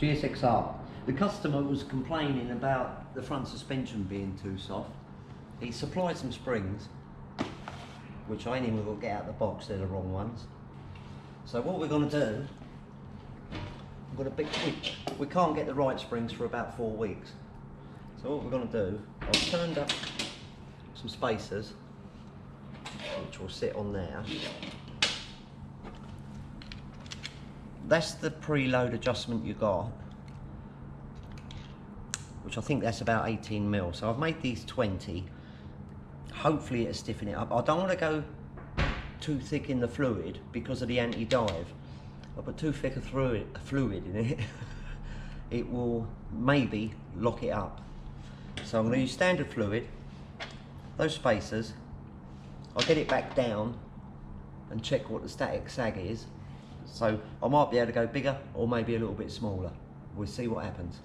GSXR. The customer was complaining about the front suspension being too soft. He supplied some springs, which I ain't even going to get out of the box, they're the wrong ones. So what we're going to do, we can't get the right springs for about 4 weeks. So what we're going to do, I've turned up some spacers, which will sit on there. That's the preload adjustment you got, which I think that's about 18 mil. So I've made these 20. Hopefully it'll stiffen it up. I don't want to go too thick in the fluid because of the anti-dive. I put too thick a fluid in it, it will maybe lock it up. So I'm going to use standard fluid, those spacers. I'll get it back down and check what the static sag is. So I might be able to go bigger or maybe a little bit smaller. We'll see what happens.